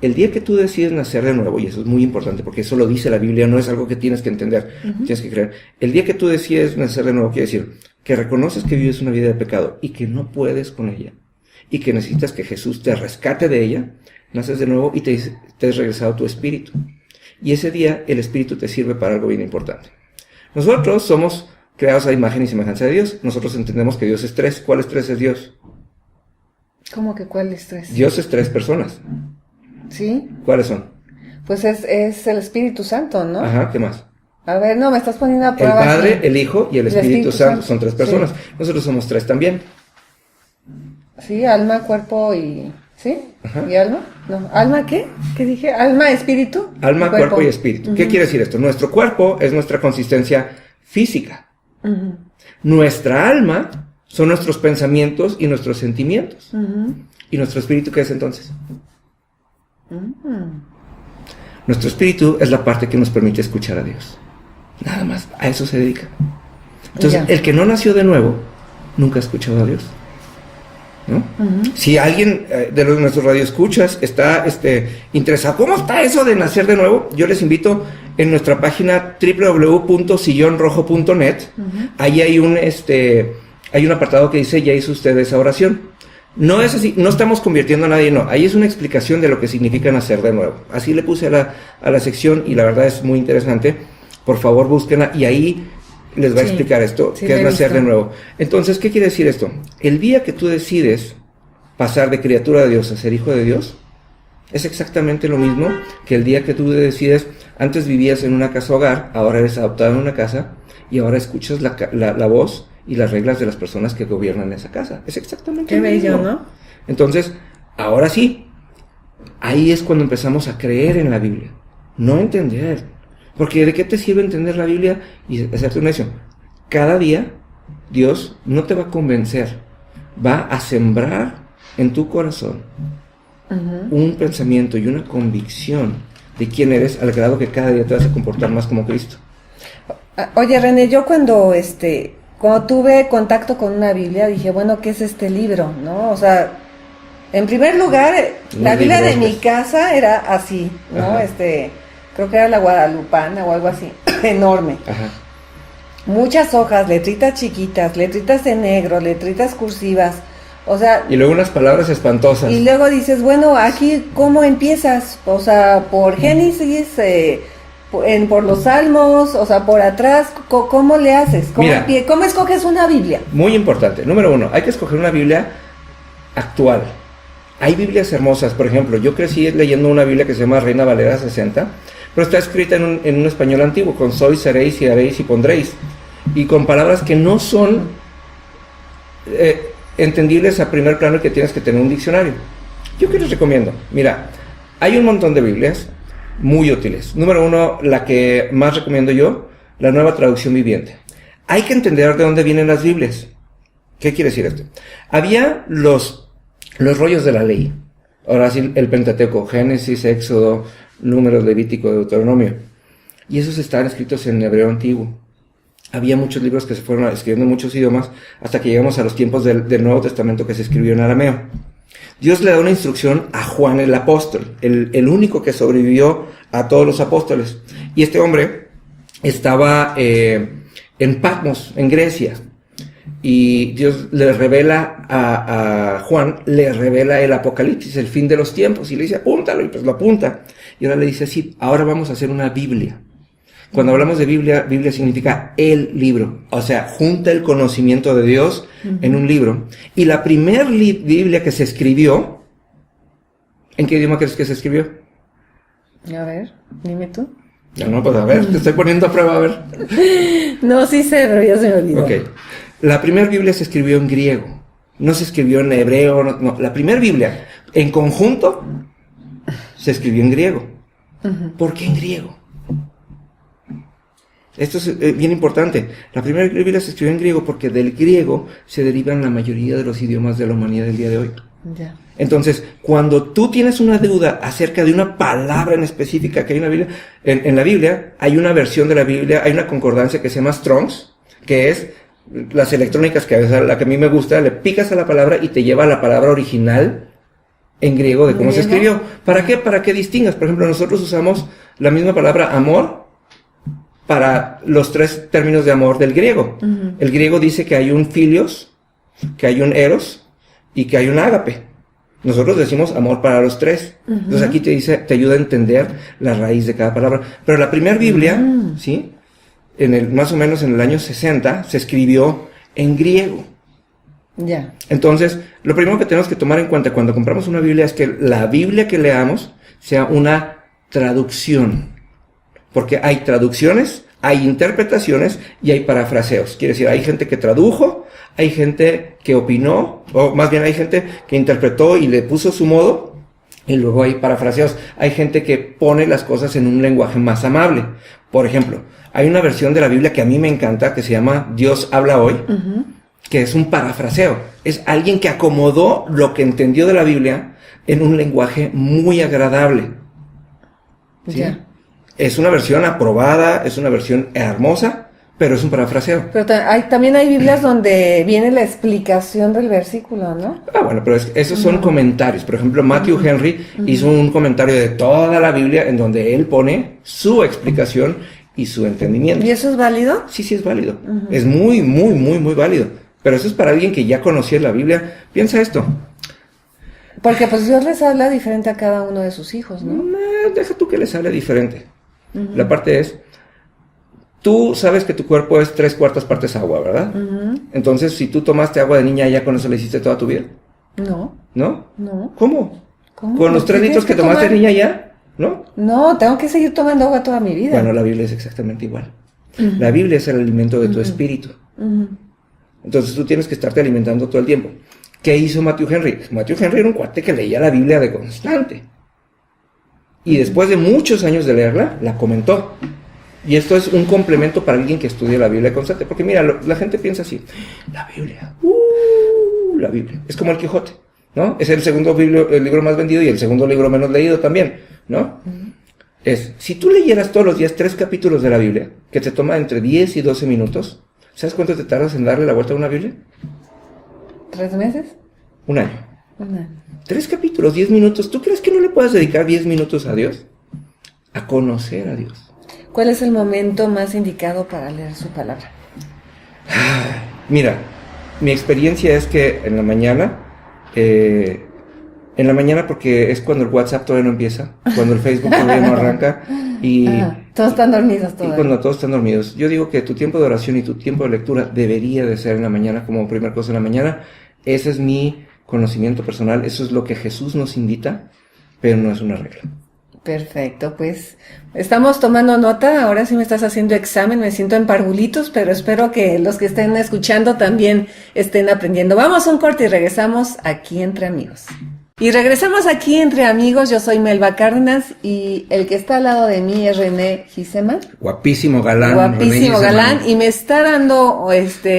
C: El día que tú decides nacer de nuevo, y eso es muy importante porque eso lo dice la Biblia, no es algo que tienes que entender, tienes que creer. El día que tú decides nacer de nuevo quiere decir que reconoces que vives una vida de pecado y que no puedes con ella y que necesitas que Jesús te rescate de ella, naces de nuevo y te has regresado tu espíritu. Y ese día el espíritu te sirve para algo bien importante. Nosotros somos creados a imagen y semejanza de Dios. Nosotros entendemos que Dios es tres. ¿Cuáles tres es Dios?
B: ¿Cómo que cuál es tres?
C: Dios es tres personas.
B: ¿Sí?
C: ¿Cuáles son?
B: Pues es el Espíritu Santo, ¿no?
C: Ajá, ¿qué más?
B: A ver, no, me estás poniendo a
C: El
B: prueba.
C: Padre,
B: aquí.
C: el Hijo y el Espíritu Santo son tres personas.
B: Sí.
C: Nosotros somos tres también.
B: Sí, alma, cuerpo y... ¿Sí?
C: Ajá.
B: ¿Y alma? No, ¿alma qué? ¿Qué dije? ¿Alma, espíritu?
C: Alma, cuerpo y espíritu. ¿Qué quiere decir esto? Nuestro cuerpo es nuestra consistencia física. Nuestra alma son nuestros pensamientos y nuestros sentimientos. ¿Y nuestro espíritu qué es entonces? Nuestro espíritu es la parte que nos permite escuchar a Dios. Nada más, a eso se dedica. Entonces,
B: Ya.
C: el que no nació de nuevo, nunca ha escuchado a Dios. ¿No? Si alguien de nuestros radioescuchas está interesado, ¿cómo está eso de nacer de nuevo? Yo les invito en nuestra página www.sillonrojo.net. Ahí hay un apartado que dice, ya hizo usted esa oración. No es así, no estamos convirtiendo a nadie, no. Ahí es una explicación de lo que significa nacer de nuevo. Así le puse a la sección y la verdad es muy interesante. Por favor, búsquenla y ahí les va a explicar esto,
B: sí,
C: que es
B: lo he
C: nacer
B: visto.
C: de nuevo. Entonces, ¿qué quiere decir esto? El día que tú decides pasar de criatura de Dios a ser hijo de Dios, es exactamente lo mismo que el día que tú decides, antes vivías en una casa hogar, ahora eres adoptado en una casa y ahora escuchas la voz y las reglas de las personas que gobiernan esa casa. Es exactamente
B: Qué
C: lo mismo.
B: bello, ¿no?
C: Entonces, ahora sí, ahí es cuando empezamos a creer en la Biblia, no entender. Porque ¿de qué te sirve entender la Biblia y hacerte una decisión? Cada día Dios no te va a convencer, va a sembrar en tu corazón un pensamiento y una convicción de quién eres, al grado que cada día te vas a comportar más como Cristo.
B: Oye, René, yo cuando cuando tuve contacto con una Biblia, dije, bueno, ¿qué es este libro? ¿No? O sea, en primer lugar, la
C: Unos
B: Biblia de
C: librotes.
B: mi casa era así, ¿no?
C: Ajá.
B: Creo que era la Guadalupana o algo así, enorme.
C: Ajá.
B: Muchas hojas, letritas chiquitas, letritas en negro, letritas cursivas, o sea,
C: Y luego unas palabras espantosas.
B: y luego dices, bueno, aquí, ¿cómo empiezas? O sea, por Génesis, por los Salmos, o sea, por atrás, ¿cómo le haces?
C: Mira.
B: ¿Cómo escoges una Biblia?
C: Muy importante. Número 1, hay que escoger una Biblia actual. Hay Biblias hermosas. Por ejemplo, yo crecí leyendo una Biblia que se llama Reina Valera 60, pero está escrita en un español antiguo, con sois, seréis y haréis y pondréis. Y con palabras que no son entendibles a primer plano y que tienes que tener un diccionario. ¿Yo qué les recomiendo? Mira, hay un montón de Biblias muy útiles. Número 1, la que más recomiendo yo, la Nueva Traducción Viviente. Hay que entender de dónde vienen las Biblias. ¿Qué quiere decir esto? Había los rollos de la ley. Ahora sí, el Pentateuco, Génesis, Éxodo, Números, Levítico, Deuteronomio. Y esos estaban escritos en hebreo antiguo. Había muchos libros que se fueron escribiendo en muchos idiomas hasta que llegamos a los tiempos del Nuevo Testamento que se escribió en arameo. Dios le da una instrucción a Juan el apóstol, el único que sobrevivió a todos los apóstoles. Y este hombre estaba en Patmos, en Grecia. Y Dios le revela a Juan, le revela el Apocalipsis, el fin de los tiempos. Y le dice, apúntalo, y pues lo apunta. Y ahora le dice, sí, ahora vamos a hacer una Biblia. Cuando hablamos de Biblia, Biblia significa el libro. O sea, junta el conocimiento de Dios en un libro. Y la primer Biblia que se escribió, ¿en qué idioma crees que se escribió?
B: A ver, dime tú.
C: No, pues a ver, te estoy poniendo a prueba, a ver.
B: No, sí sé, pero ya se me olvidó.
C: Ok. La primera Biblia se escribió en griego. No se escribió en hebreo, no. La primera Biblia, en conjunto, se escribió en griego. ¿Por qué en griego? Esto es bien importante. La primera Biblia se escribió en griego porque del griego se derivan la mayoría de los idiomas de la humanidad del día de hoy.
B: Ya.
C: Entonces, cuando tú tienes una duda acerca de una palabra en específica que hay en la Biblia, en la Biblia hay una versión de la Biblia, hay una concordancia que se llama Strong's, que es las electrónicas, que es la que a mí me gusta, le picas a la palabra y te lleva a la palabra original en griego de cómo se escribió. ¿Para qué? Para que distingas. Por ejemplo, nosotros usamos la misma palabra amor para los tres términos de amor del griego. El griego dice que hay un filios, que hay un eros y que hay un ágape. Nosotros decimos amor para los tres. Entonces aquí te ayuda a entender la raíz de cada palabra. Pero la primera Biblia, ¿sí? Más o menos en el año 60, se escribió en griego.
B: Ya.
C: Entonces, lo primero que tenemos que tomar en cuenta cuando compramos una Biblia es que la Biblia que leamos sea una traducción. Porque hay traducciones, hay interpretaciones y hay parafraseos. Quiere decir, hay gente que tradujo, hay gente que opinó, o más bien hay gente que interpretó y le puso su modo, y luego hay parafraseos. Hay gente que pone las cosas en un lenguaje más amable. Por ejemplo, hay una versión de la Biblia que a mí me encanta, que se llama Dios habla hoy, que es un parafraseo. Es alguien que acomodó lo que entendió de la Biblia en un lenguaje muy agradable. ¿Sí?
B: Ya.
C: Es una versión aprobada, es una versión hermosa, pero es un parafraseo.
B: Pero también hay Biblias donde viene la explicación del versículo, ¿no?
C: Ah, bueno, pero esos son comentarios. Por ejemplo, Matthew Henry hizo un comentario de toda la Biblia en donde él pone su explicación y su entendimiento.
B: ¿Y eso es válido?
C: Sí, sí es válido. Es muy, muy, muy, muy válido. Pero eso es para alguien que ya conocía la Biblia. Piensa esto.
B: Porque pues Dios les habla diferente a cada uno de sus hijos, ¿no?
C: Deja tú que les hable diferente. La parte es, tú sabes que tu cuerpo es 3/4 partes agua, ¿verdad? Entonces, si tú tomaste agua de niña, ¿ya con eso le hiciste toda tu vida?
B: No,
C: ¿No?
B: no.
C: ¿Cómo?
B: ¿Cómo?
C: ¿Con los 3
B: ¿Tienes
C: litros que tomaste de
B: tomar?
C: niña ya? ¿No?
B: No, tengo que seguir tomando agua toda mi vida.
C: Bueno, la Biblia es exactamente igual. La Biblia es el alimento de tu espíritu. Entonces tú tienes que estarte alimentando todo el tiempo. ¿Qué hizo Matthew Henry? Matthew Henry era un cuate que leía la Biblia de constante. Y después de muchos años de leerla, la comentó. Y esto es un complemento para alguien que estudia la Biblia constante. Porque mira, la gente piensa así, la Biblia, la Biblia. Es como el Quijote, ¿no? Es el segundo el libro más vendido y el segundo libro menos leído también, ¿no? Si tú leyeras todos los días 3 capítulos de la Biblia, que te toma entre 10 y 12 minutos, ¿Sabes cuánto te tardas en darle la vuelta a una Biblia?
B: 3 meses.
C: Un año.
B: Una.
C: 3 capítulos, 10 minutos. ¿Tú crees que no le puedes dedicar 10 minutos a Dios? A conocer a Dios.
B: ¿Cuál es el momento más indicado para leer su palabra?
C: Mira, mi experiencia es que en la mañana porque es cuando el WhatsApp todavía no empieza, cuando el Facebook todavía no arranca y
B: todos están dormidos
C: y
B: todavía.
C: cuando todos están dormidos. Yo digo que tu tiempo de oración y tu tiempo de lectura debería de ser en la mañana como primera cosa en la mañana. Ese es mi conocimiento personal, eso es lo que Jesús nos invita, pero no es una regla.
B: Perfecto, pues estamos tomando nota, ahora sí me estás haciendo examen, me siento en parvulitos, pero espero que los que estén escuchando también estén aprendiendo. Vamos a un corte y regresamos aquí entre amigos. Y regresamos aquí entre amigos, yo soy Melba Cárdenas y el que está al lado de mí es René Gisema.
C: Guapísimo galán.
B: Guapísimo galán, y me está dando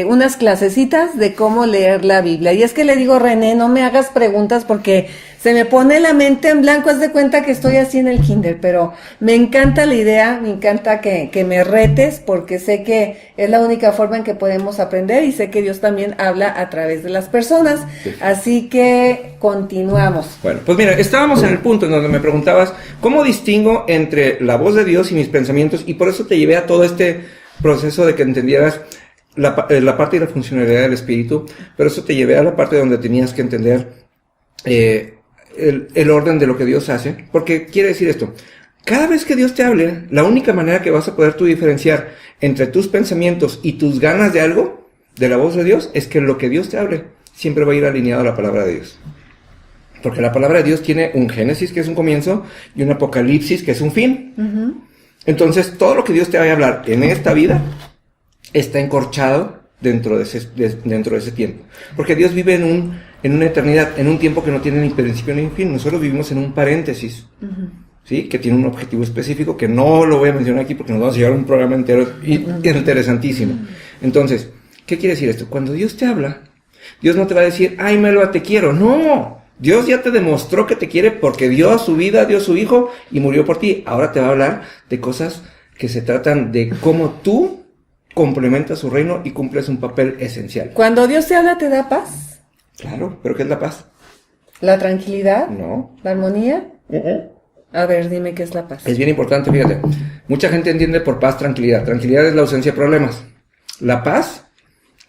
B: unas clasecitas de cómo leer la Biblia. Y es que le digo, René, no me hagas preguntas porque se me pone la mente en blanco, haz de cuenta que estoy así en el kinder, pero me encanta la idea, me encanta que me retes porque sé que es la única forma en que podemos aprender y sé que Dios también habla a través de las personas.
C: Sí.
B: Así que continuamos.
C: Bueno, pues mira, estábamos en el punto en donde me preguntabas cómo distingo entre la voz de Dios y mis pensamientos, y por eso te llevé a todo este proceso de que entendieras la parte y la funcionalidad del Espíritu, pero eso te llevé a la parte donde tenías que entender el orden de lo que Dios hace, porque quiere decir esto: cada vez que Dios te hable, la única manera que vas a poder tú diferenciar entre tus pensamientos y tus ganas de algo, de la voz de Dios, es que lo que Dios te hable siempre va a ir alineado a la palabra de Dios. Porque la palabra de Dios tiene un Génesis, que es un comienzo, y un Apocalipsis, que es un fin. Uh-huh. Entonces, todo lo que Dios te vaya a hablar en esta vida está encorchado dentro de ese tiempo. Porque Dios vive en una eternidad, en un tiempo que no tiene ni principio ni fin. Nosotros vivimos en un paréntesis, uh-huh, ¿sí? Que tiene un objetivo específico, que no lo voy a mencionar aquí porque nos vamos a llevar un programa entero interesantísimo. Uh-huh. Entonces, ¿qué quiere decir esto? Cuando Dios te habla, Dios no te va a decir, ay, Melba, te quiero. No, Dios ya te demostró que te quiere porque dio su vida, dio su hijo y murió por ti. Ahora te va a hablar de cosas que se tratan de cómo tú complementas su reino y cumples un papel esencial.
B: Cuando Dios te habla, ¿te da paz?
C: Claro, ¿pero qué es la paz?
B: ¿La tranquilidad?
C: No.
B: ¿La armonía?
C: Uh-uh.
B: A ver, dime qué es la paz.
C: Es bien importante, fíjate. Mucha gente entiende por paz tranquilidad. Tranquilidad es la ausencia de problemas. La paz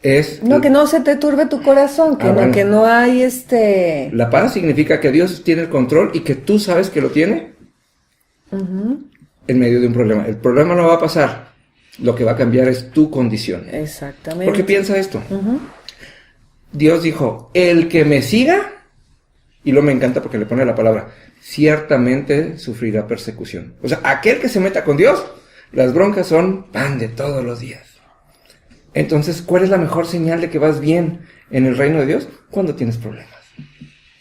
C: es...
B: No, que no se te turbe tu corazón, que,
C: bueno.
B: Que no hay
C: La paz significa que Dios tiene el control y que tú sabes que lo tiene, uh-huh, en medio de un problema. El problema no va a pasar. Lo que va a cambiar es tu condición.
B: Exactamente.
C: Porque piensa esto.
B: Uh-huh.
C: Dios dijo, el que me siga, y luego me encanta porque le pone la palabra, ciertamente sufrirá persecución. O sea, aquel que se meta con Dios, las broncas son pan de todos los días. Entonces, ¿cuál es la mejor señal de que vas bien en el reino de Dios? Cuando tienes problemas.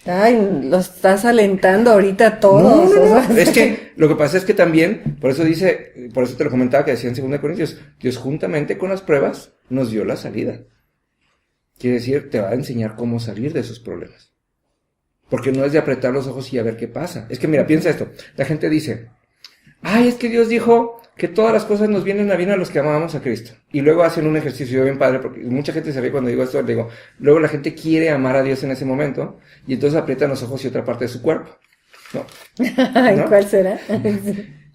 B: Ay, lo estás alentando ahorita a todos.
C: No. Es que lo que pasa es que también, por eso te lo comentaba que decía en 2 Corintios, Dios juntamente con las pruebas nos dio la salida. Quiere decir, te va a enseñar cómo salir de esos problemas. Porque no es de apretar los ojos y a ver qué pasa. Es que mira, piensa esto. La gente dice, ay, es que Dios dijo que todas las cosas nos vienen a bien a los que amamos a Cristo. Y luego hacen un ejercicio bien padre, porque mucha gente sabía cuando digo esto, le digo, luego la gente quiere amar a Dios en ese momento, y entonces aprietan los ojos y otra parte de su cuerpo. No. ¿No?
B: ¿Cuál será?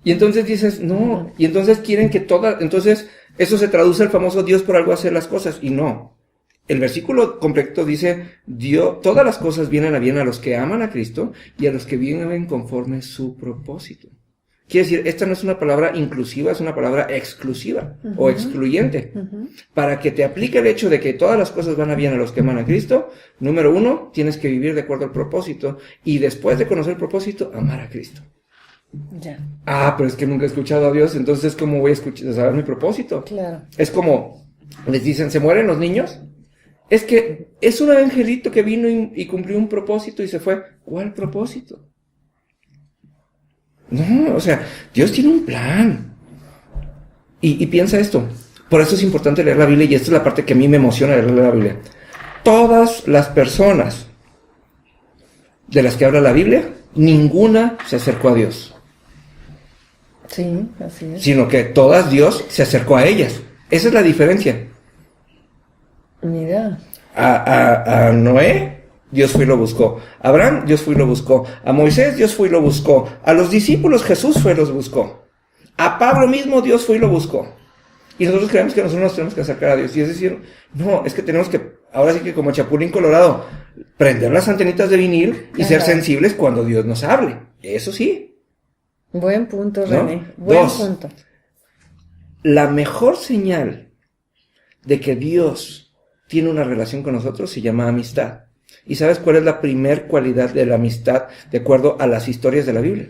C: Y entonces dices, no, y entonces quieren que entonces eso se traduce al famoso Dios por algo hacer las cosas, y no. El versículo completo dice, todas las cosas vienen a bien a los que aman a Cristo y a los que viven conforme su propósito. Quiere decir, esta no es una palabra inclusiva, es una palabra exclusiva, uh-huh, o excluyente. Uh-huh. Para que te aplique el hecho de que todas las cosas van a bien a los que aman a Cristo, número 1, tienes que vivir de acuerdo al propósito, y después de conocer el propósito, amar a Cristo.
B: Ya.
C: Ah, pero es que nunca he escuchado a Dios, entonces ¿cómo voy a saber mi propósito?
B: Claro.
C: Es como, les dicen, ¿se mueren los niños? Es que es un angelito que vino y cumplió un propósito y se fue. ¿Cuál propósito? No, o sea, Dios tiene un plan. Y piensa esto. Por eso es importante leer la Biblia, y esta es la parte que a mí me emociona de leer la Biblia. Todas las personas de las que habla la Biblia, ninguna se acercó a Dios.
B: Sí, así es.
C: Sino que todas Dios se acercó a ellas. Esa es la diferencia.
B: Mira.
C: A Noé, Dios fue y lo buscó. A Abraham, Dios fue y lo buscó. A Moisés, Dios fue y lo buscó. A los discípulos, Jesús fue y los buscó. A Pablo mismo, Dios fue y lo buscó. Y nosotros creemos que nosotros nos tenemos que acercar a Dios. Y es decir, no, es que tenemos que, ahora sí que como Chapulín Colorado, prender las antenitas de vinil y ser sensibles cuando Dios nos hable. Eso sí.
B: Buen punto, René.
C: ¿No?
B: Buen
C: 2.
B: punto.
C: La mejor señal de que Dios tiene una relación con nosotros se llama amistad. ¿Y sabes cuál es la primer cualidad de la amistad de acuerdo a las historias de la Biblia?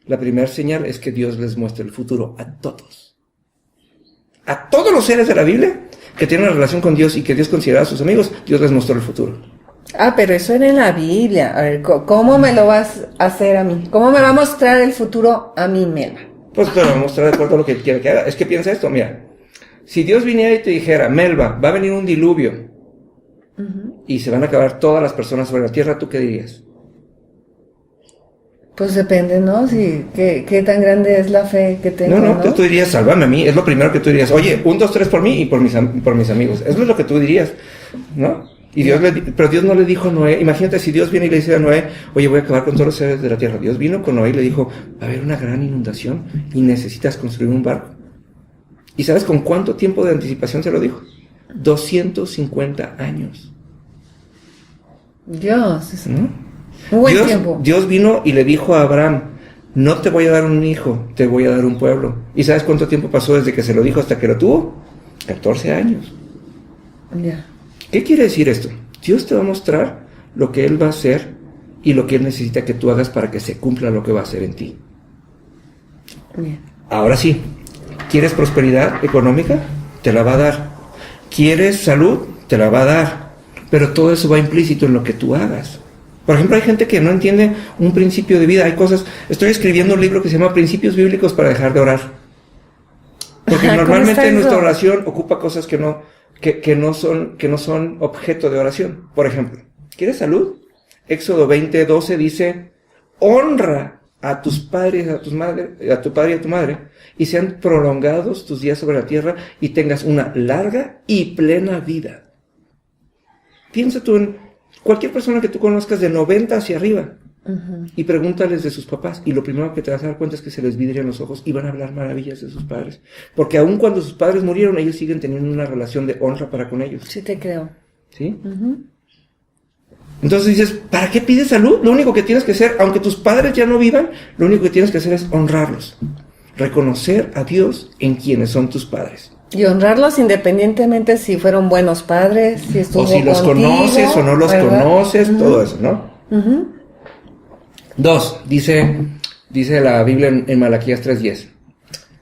C: La primera señal es que Dios les muestra el futuro a todos. A todos los seres de la Biblia que tienen una relación con Dios y que Dios considera a sus amigos, Dios les mostró el futuro.
B: Ah, pero eso era en la Biblia. A ver, ¿cómo me lo vas a hacer a mí? ¿Cómo me va a mostrar el futuro a mí, Melba?
C: Pues te lo voy a mostrar de acuerdo a lo que quiere que haga. Es que piensa esto, mira. Si Dios viniera y te dijera, Melba, va a venir un diluvio y se van a acabar todas las personas sobre la tierra, ¿tú qué dirías?
B: Pues depende, ¿no? Si, ¿qué tan grande es la fe que tengo,
C: No, tú dirías, sálvame a mí. Es lo primero que tú dirías. Oye, 1, 2, 3 por mí y por mis amigos. Eso es lo que tú dirías, ¿no? Y pero Dios no le dijo a Noé. Imagínate si Dios viene y le dice a Noé, oye, voy a acabar con todos los seres de la tierra. Dios vino con Noé y le dijo, va a haber una gran inundación y necesitas construir un barco. ¿Y sabes con cuánto tiempo de anticipación se lo dijo? 250 años.
B: Dios,
C: ¿No?
B: un buen tiempo.
C: Dios vino y le dijo a Abraham, no te voy a dar un hijo, te voy a dar un pueblo. ¿Y sabes cuánto tiempo pasó desde que se lo dijo hasta que lo tuvo? 14 años.
B: Ya.
C: ¿Qué quiere decir esto? Dios te va a mostrar lo que Él va a hacer y lo que Él necesita que tú hagas para que se cumpla lo que va a hacer en ti.
B: Bien.
C: Ahora sí, ¿quieres prosperidad económica? Te la va a dar. ¿Quieres salud? Te la va a dar. Pero todo eso va implícito en lo que tú hagas. Por ejemplo, hay gente que no entiende un principio de vida. Hay cosas... Estoy escribiendo un libro que se llama Principios Bíblicos para dejar de orar. Porque normalmente nuestra oración ocupa cosas que no son objeto de oración. Por ejemplo, ¿quieres salud? Éxodo 20:12 dice, honra a tus padres, a tu padre y a tu madre, y sean prolongados tus días sobre la tierra y tengas una larga y plena vida. Piensa tú en cualquier persona que tú conozcas de 90 hacia arriba y pregúntales de sus papás, y lo primero que te vas a dar cuenta es que se les vidrian los ojos y van a hablar maravillas de sus padres, porque aun cuando sus padres murieron, ellos siguen teniendo una relación de honra para con ellos.
B: Sí te creo.
C: ¿Sí? Entonces dices, ¿para qué pides salud? Lo único que tienes que hacer, aunque tus padres ya no vivan, lo único que tienes que hacer es honrarlos, reconocer a Dios en quienes son tus padres.
B: Y honrarlos independientemente si fueron buenos padres, si estuvo
C: O si los
B: contigo,
C: conoces o no los
B: ¿verdad?
C: conoces, todo eso, ¿no? 2, dice la Biblia en Malaquías 3:10.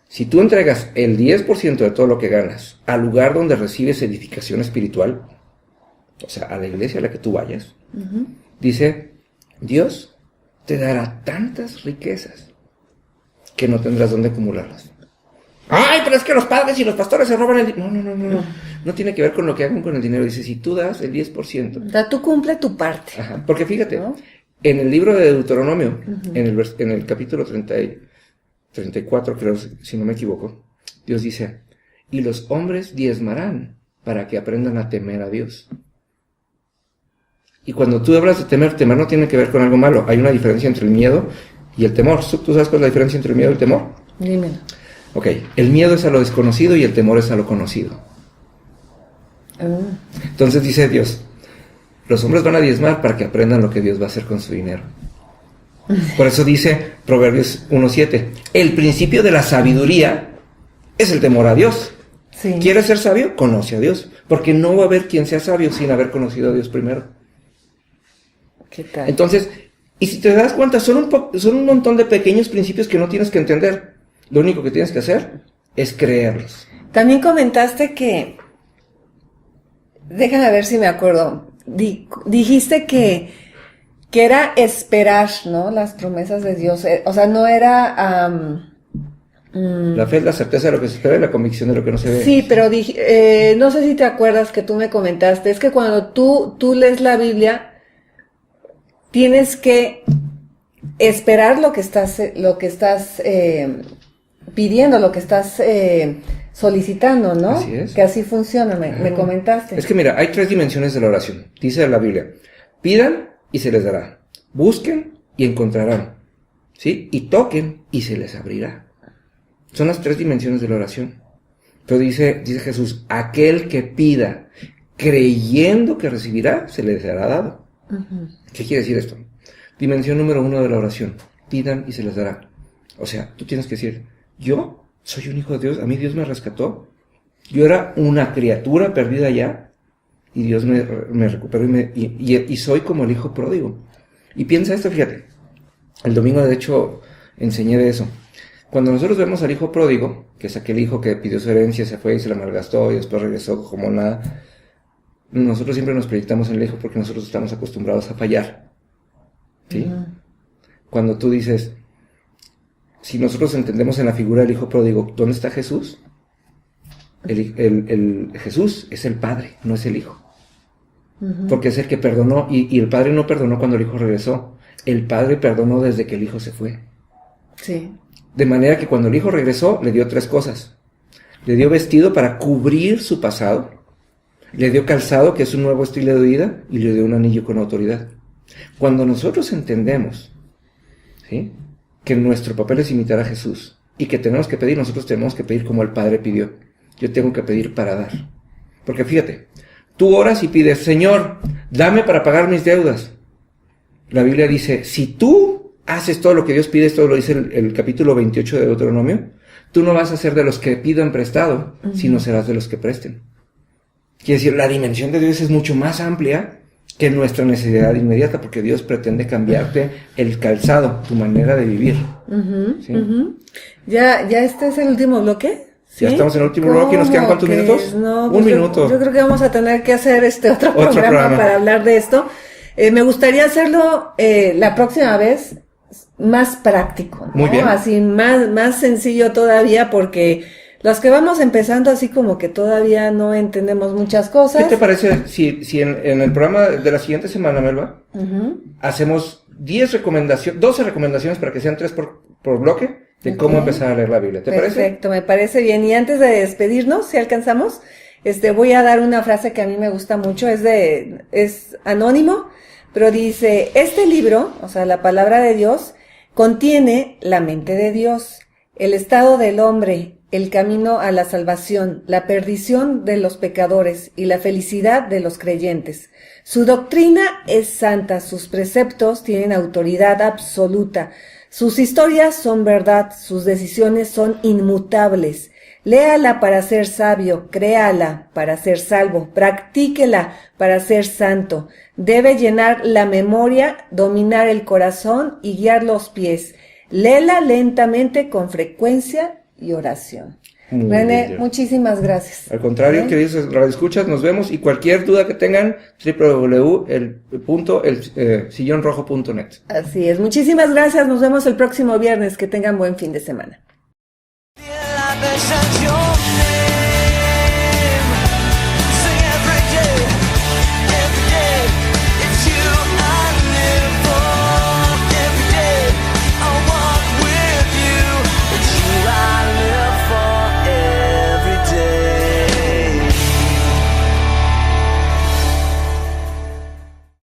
C: Si tú entregas el 10% de todo lo que ganas al lugar donde recibes edificación espiritual, o sea, a la iglesia a la que tú vayas, dice, Dios te dará tantas riquezas que no tendrás dónde acumularlas. ¡Ay, pero es que los padres y los pastores se roban el dinero! No. No tiene que ver con lo que hagan con el dinero. Dice, si tú das el 10%.
B: O sea, tú cumple tu parte.
C: Ajá, porque fíjate,
B: ¿no?
C: en el libro de Deuteronomio, en el capítulo 34, creo, si no me equivoco, Dios dice, y los hombres diezmarán para que aprendan a temer a Dios. Y cuando tú hablas de temer no tiene que ver con algo malo. Hay una diferencia entre el miedo y el temor. ¿Tú sabes cuál es la diferencia entre el miedo y el temor?
B: Dímelo.
C: Ok, el miedo es a lo desconocido y el temor es a lo conocido. Entonces dice Dios, los hombres van a diezmar para que aprendan lo que Dios va a hacer con su dinero. Por eso dice Proverbios 1:7, el principio de la sabiduría es el temor a Dios.
B: Sí.
C: ¿Quieres ser sabio? Conoce a Dios. Porque no va a haber quien sea sabio sin haber conocido a Dios primero.
B: ¿Qué tal?
C: Entonces, y si te das cuenta, son un montón de pequeños principios que no tienes que entender. Lo único que tienes que hacer es creerlos.
B: También comentaste que, déjame ver si me acuerdo, dijiste que era esperar, ¿no? Las promesas de Dios. O sea, no era...
C: La fe es la certeza de lo que se espera y la convicción de lo que no se ve.
B: Sí, pero no sé si te acuerdas que tú me comentaste, es que cuando tú lees la Biblia, tienes que esperar lo que estás pidiendo, lo que estás solicitando, ¿no?
C: Así es.
B: Que así funciona, me comentaste.
C: Es que mira, hay 3 dimensiones de la oración. Dice la Biblia, pidan y se les dará. Busquen y encontrarán. ¿Sí? Y toquen y se les abrirá. Son las 3 dimensiones de la oración. Pero dice Jesús, aquel que pida creyendo que recibirá, se le será dado. ¿Qué quiere decir esto? Dimensión número 1 de la oración. Pidan y se les dará. O sea, tú tienes que decir, yo soy un hijo de Dios, a mí Dios me rescató. Yo era una criatura perdida ya, y Dios me recuperó y soy como el hijo pródigo. Y piensa esto, fíjate. El domingo, de hecho, enseñé de eso. Cuando nosotros vemos al hijo pródigo, que es aquel hijo que pidió su herencia, se fue y se la malgastó y después regresó como nada, nosotros siempre nos proyectamos en el hijo porque nosotros estamos acostumbrados a fallar. ¿Sí? Cuando tú dices, si nosotros entendemos en la figura del hijo pródigo, ¿dónde está Jesús? El Jesús es el Padre, no es el Hijo. Porque es el que perdonó, y el Padre no perdonó cuando el Hijo regresó. El Padre perdonó desde que el Hijo se fue.
B: Sí.
C: De manera que cuando el Hijo regresó, le dio 3 cosas. Le dio vestido para cubrir su pasado, le dio calzado, que es un nuevo estilo de vida, y le dio un anillo con autoridad. Cuando nosotros entendemos, ¿sí?, que nuestro papel es imitar a Jesús, y que tenemos que pedir, nosotros tenemos que pedir como el Padre pidió. Yo tengo que pedir para dar. Porque fíjate, tú oras y pides, Señor, dame para pagar mis deudas. La Biblia dice, si tú haces todo lo que Dios pide, esto lo dice el capítulo 28 de Deuteronomio, tú no vas a ser de los que pidan prestado, sino serás de los que presten. Quiere decir, la dimensión de Dios es mucho más amplia que nuestra necesidad inmediata, porque Dios pretende cambiarte el calzado, tu manera de vivir. ¿Sí?
B: ¿Ya este es el último bloque?
C: Ya estamos en el último bloque. ¿Nos quedan cuántos minutos?
B: No,
C: Un
B: pues
C: minuto.
B: Yo creo que vamos a tener que hacer otro programa para hablar de esto. Me gustaría hacerlo la próxima vez más práctico, ¿no?
C: Muy bien.
B: Así más sencillo todavía, porque los que vamos empezando así como que todavía no entendemos muchas cosas.
C: ¿Qué te parece si en el programa de la siguiente semana, Melba, hacemos 12 recomendaciones para que sean 3 por bloque de cómo empezar a leer la Biblia? ¿Te parece?
B: Perfecto, me parece bien. Y antes de despedirnos, si alcanzamos, voy a dar una frase que a mí me gusta mucho, es anónimo, pero dice, este libro, o sea, la palabra de Dios, contiene la mente de Dios, el estado del hombre, el camino a la salvación, la perdición de los pecadores y la felicidad de los creyentes. Su doctrina es santa, sus preceptos tienen autoridad absoluta, sus historias son verdad, sus decisiones son inmutables. Léala para ser sabio, créala para ser salvo, practíquela para ser santo. Debe llenar la memoria, dominar el corazón y guiar los pies. Léela lentamente con frecuencia y oración. René, muchísimas gracias.
C: Al contrario, queridos radioescuchas, nos vemos, y cualquier duda que tengan, www.sillonrojo.net.
B: Así es, muchísimas gracias, nos vemos el próximo viernes, que tengan buen fin de semana.
A: Life is such